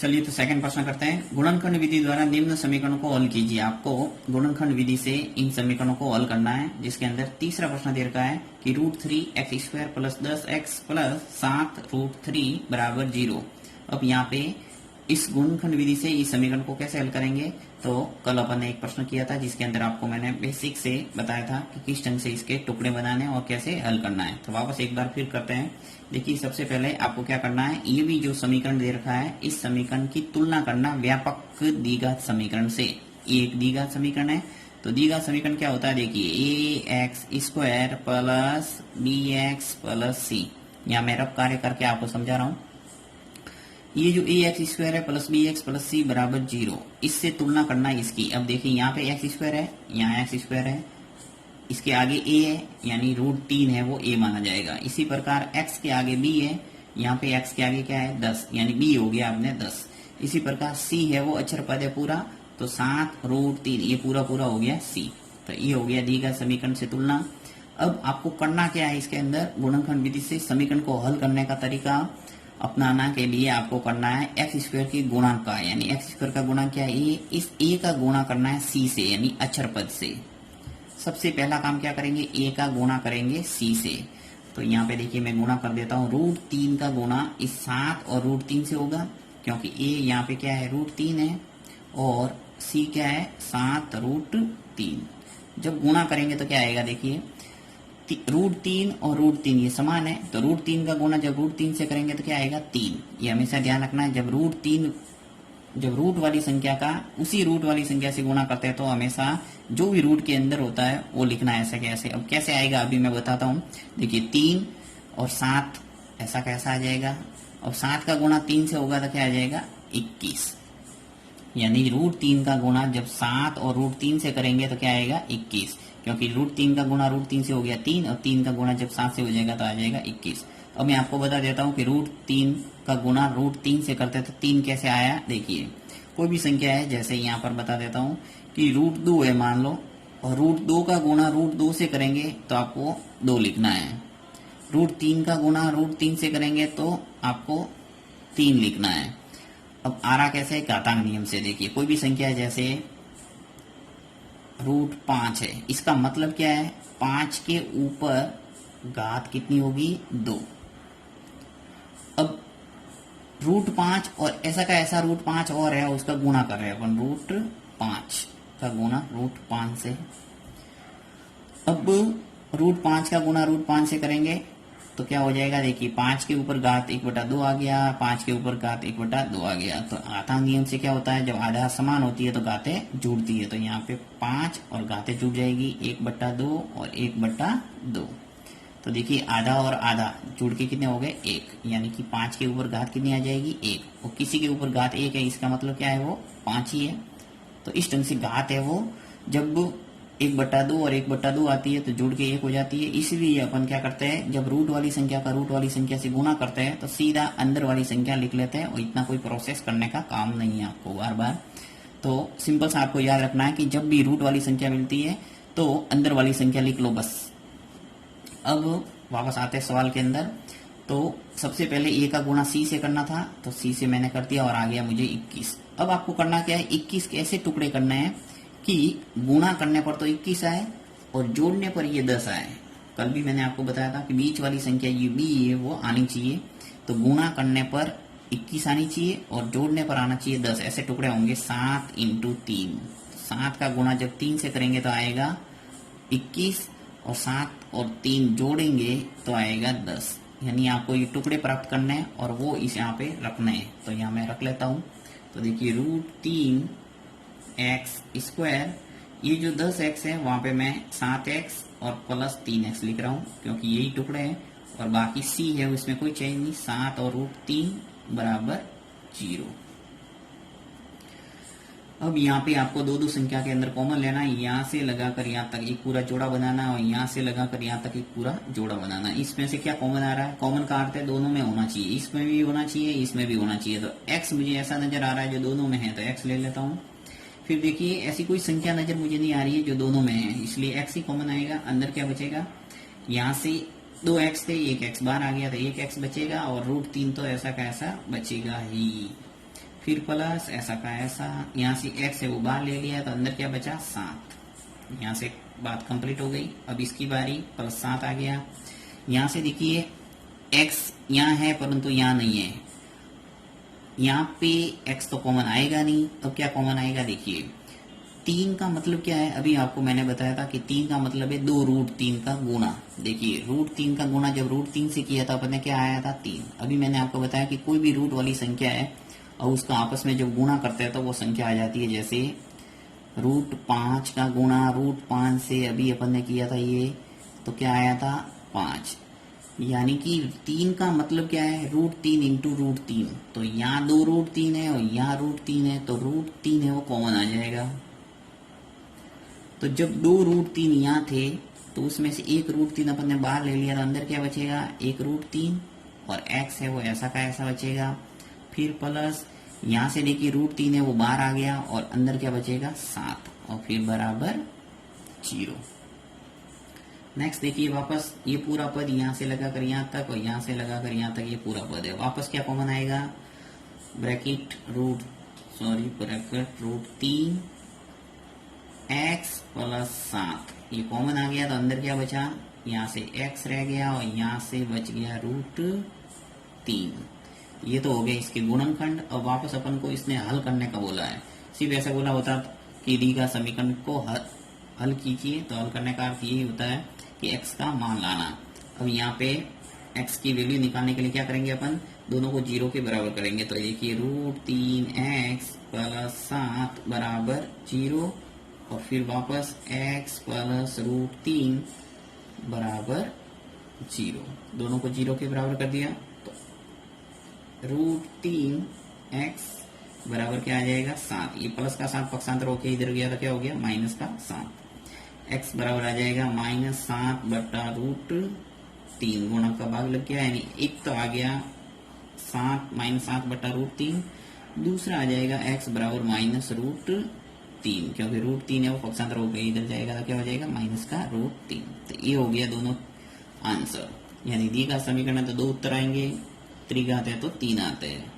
चलिए तो सेकंड प्रश्न करते हैं। गुणनखंड विधि द्वारा निम्न समीकरणों को हल कीजिए। आपको गुणनखंड विधि से इन समीकरणों को हल करना है, जिसके अंदर तीसरा प्रश्न दे रखा है कि √3x² प्लस 10x प्लस 7√3 बराबर 0। अब यहाँ पे इस गुणनखंड विधि से इस समीकरण को कैसे हल करेंगे, तो कल अपन ने एक प्रश्न किया था जिसके अंदर आपको मैंने बेसिक से बताया था कि किस ढंग से इसके टुकड़े बनाने और कैसे हल करना है। तो वापस एक बार फिर करते हैं। देखिए, सबसे पहले आपको क्या करना है, ये भी जो समीकरण दे रखा है इस समीकरण की तुलना करना व्यापक द्विघात समीकरण से। ये एक द्विघात समीकरण है, तो द्विघात समीकरण क्या होता है, देखिए ax² plus bx plus c। यहाँ मैं रफ कार्य करके आपको समझा रहा हूँ। ये जो ax² है प्लस bx प्लस c बराबर 0, इससे तुलना करना है इसकी। अब देखिए यहाँ पे x² है, यहाँ x² है, इसके आगे a है यानी √3 है, वो a माना जाएगा। इसी प्रकार x के आगे b है, यहाँ पे x के आगे क्या है 10 यानी b हो गया आपने 10। इसी प्रकार c है वो अक्षर पद है पूरा, तो 7√3 ये पूरा पूरा हो गया c। तो ये हो गया द्विघात समीकरण से तुलना। अब आपको करना क्या है, इसके अंदर गुणनखंड विधि से समीकरण को हल करने का तरीका अपनाना के लिए आपको करना है x² की गुणा का, यानी x² का गुणा क्या है, ये इस a का गुणा करना है c से यानी अक्षर पद से। सबसे पहला काम क्या करेंगे, a का गुणा करेंगे c से। तो यहाँ पे देखिए मैं गुणा कर देता हूँ। √3 का गुणा इस 7 और √3 से होगा, क्योंकि a यहाँ पे क्या है √3 है और c क्या है 7√3। जब गुणा करेंगे तो क्या आएगा, देखिए √3 और √3 ये समान है, तो √3 का गुणा जब √3 से करेंगे तो क्या आएगा 3। ये हमेशा ध्यान रखना है, जब रूट वाली संख्या का उसी रूट वाली संख्या से गुणा करते हैं तो हमेशा जो भी रूट के अंदर होता है वो लिखना है। ऐसा कैसे, अब कैसे आएगा अभी मैं बताता हूँ। देखिए 3 और 7 ऐसा कैसा आ जाएगा, अब 7 का गुणा 3 से होगा तो क्या आ जाएगा 21, यानी √3 का गुणा जब 7 और √3 से करेंगे तो क्या आएगा 21, क्योंकि √3 का गुणा √3 से हो गया 3 और 3 का गुणा जब 7 से हो जाएगा तो आ जाएगा 21। अब मैं आपको बता देता हूँ कि √3 का गुणा √3 से करते तो 3 कैसे आया। देखिए कोई भी संख्या है, जैसे यहाँ पर बता देता हूँ कि √2 है मान लो, और √2 का गुणा √2 से करेंगे तो आपको 2 लिखना है। √3 का गुणा √3 से करेंगे तो आपको 3 लिखना है। अब आ रहा कैसे, घातांक नियम से। देखिए कोई भी संख्या है, जैसे √5 है, इसका मतलब क्या है 5 के ऊपर घात कितनी होगी 2। अब √5 और ऐसा का ऐसा √5 और है, उसका गुणा कर रहे हैं अपन, √5 का गुणा √5 से। अब √5 का गुणा √5 से करेंगे तो क्या हो जाएगा, देखिए 5 के ऊपर घात 1/2 आ गया, 5 के ऊपर घात 1/2 आ गया। तो घातांक नियम से क्या होता है, जब आधा समान होती है तो घातें जुड़ती है, तो यहाँ पे 5 और घातें जुड़ जाएगी 1/2 और 1/2। तो देखिए आधा और आधा जुड़ के कितने हो गए 1, यानी कि 5 के ऊपर घात कितनी आ जाएगी 1, और किसी के ऊपर घात 1 है, इसका मतलब क्या है वो 5 ही है। तो इस ढंग से घात है वो जब 1/2 और 1/2 आती है तो जुड़ के 1 हो जाती है। इसलिए अपन क्या करते हैं, जब रूट वाली संख्या का रूट वाली संख्या से गुणा करते हैं तो सीधा अंदर वाली संख्या लिख लेते हैं, और इतना कोई प्रोसेस करने का काम नहीं है आपको बार बार। तो सिंपल सा आपको याद रखना है कि जब भी रूट वाली संख्या मिलती है तो अंदर वाली संख्या लिख लो बस। अब वापस आते हैं सवाल के अंदर। तो सबसे पहले a का गुणा c से करना था, तो c से मैंने कर दिया और आ गया मुझे 21। अब आपको करना क्या है, 21 के ऐसे टुकड़े करने हैं कि गुणा करने पर तो 21 आए और जोड़ने पर ये 10 आए। कल भी मैंने आपको बताया था कि बीच वाली संख्या ये b है वो आनी चाहिए, तो गुणा करने पर 21 आनी चाहिए और जोड़ने पर आना चाहिए 10। ऐसे टुकड़े होंगे 7 × 3। 7 का गुणा जब 3 से करेंगे तो आएगा 21, और 7 और 3 जोड़ेंगे तो आएगा 10। यानी आपको ये टुकड़े प्राप्त करने हैं और वो इस यहाँ पे रखने हैं। तो यहाँ मैं रख लेता हूँ। तो देखिए √3x², ये जो 10x है वहाँ पे मैं 7x और प्लस 3x लिख रहा हूँ, क्योंकि यही टुकड़े हैं, और बाकी c है उसमें कोई चेंज नहीं, 7 और √3 बराबर 0। अब यहाँ पे आपको दो संख्या के अंदर कॉमन लेना है, यहाँ से लगाकर यहाँ तक एक पूरा जोड़ा बनाना है और यहाँ से लगाकर यहाँ तक एक पूरा जोड़ा बनाना है। इसमें से क्या कॉमन आ रहा है, कॉमन का अर्थ है दोनों में होना चाहिए, इसमें भी होना चाहिए इसमें भी होना चाहिए। तो x मुझे ऐसा नजर आ रहा है जो दोनों में है, तो x ले लेता हूँ। फिर देखिए ऐसी कोई संख्या नजर मुझे नहीं आ रही है जो दोनों में है, इसलिए x ही कॉमन आएगा। अंदर क्या बचेगा, यहाँ से 2x थे, 1x बाहर आ गया तो 1x बचेगा, और √3 तो ऐसा का ऐसा बचेगा ही। फिर प्लस ऐसा का ऐसा, यहाँ से x है वो बाहर ले लिया तो अंदर क्या बचा 7। यहाँ से बात कंप्लीट हो गई। अब इसकी बारी, प्लस 7 आ गया। यहाँ से देखिए x यहाँ है परंतु यहाँ नहीं है, यहाँ पे x तो कॉमन आएगा नहीं। अब क्या कॉमन आएगा, देखिए 3 का मतलब क्या है, अभी आपको मैंने बताया था कि 3 का मतलब है 2 रूट 3 का गुणा। देखिए रूट 3 का गुणा जब रूट 3 से किया था अपन ने क्या आया था 3। अभी मैंने आपको बताया कि कोई भी रूट वाली संख्या है और उसका आपस में जब गुणा करते हैं तो वो संख्या आ जाती है। जैसे रूट 5 का गुणा रूट 5 से अभी अपन ने किया था ये, तो क्या आया था 5। यानी कि 3 का मतलब क्या है, रूट 3 इंटू रूट 3। तो यहाँ 2 रूट 3 है और यहाँ रूट 3 है, तो रूट 3 है वो कॉमन आ जाएगा। तो जब 2 रूट 3 यहाँ थे तो उसमें से एक रूट 3 अपन ने बाहर ले लिया तो अंदर क्या बचेगा, एक रूट 3 और x है वो ऐसा का ऐसा बचेगा। फिर प्लस यहाँ से देखिए रूट 3 है वो बाहर आ गया और अंदर क्या बचेगा 7 और फिर बराबर 0। नेक्स्ट देखिए वापस ये पूरा पद यहाँ से लगाकर यहाँ तक और यहाँ से लगाकर यहाँ तक ये पूरा पद है। वापस क्या कॉमन आएगा, ब्रैकेट रूट 3 x प्लस 7 ये कॉमन आ गया तो अंदर क्या बचा, यहाँ से x रह गया और यहाँ से बच गया रूट 3। ये तो हो गया इसके गुणनखंड। अब वापस अपन को इसने हल करने का बोला है। सिर्फ ऐसा बोला होता कि दी का समीकरण को हल कीजिए, तो हल करने का अर्थ यही होता है कि x का मान लाना। अब यहाँ पे x की वैल्यू निकालने के लिए क्या करेंगे, अपन दोनों को 0 के बराबर करेंगे। तो देखिए रूट 3x प्लस 7 बराबर 0 और फिर वापस x प्लस रूट 3 बराबर 0। दोनों को 0 के बराबर कर दिया तो रूट 3x बराबर क्या आ जाएगा 7। ये प्लस का 7 पक्षांतर होके इधर गया तो क्या हो गया माइनस का 7। x बराबर आ जाएगा -7 बटा रूट 3। गुणा का भाग लग गया, यानी एक तो आ गया 7 बटा रूट 3, दूसरा आ जाएगा x बराबर माइनस रूट 3, क्योंकि रूट 3 है वो पक्षांतर हो गया इधर जाएगा तो क्या हो जाएगा माइनस का रूट 3। तो ये हो गया दोनों आंसर। यानी दी का समीकरण है तो 2 उत्तर आएंगे, त्रिघात है तो 3 आते हैं।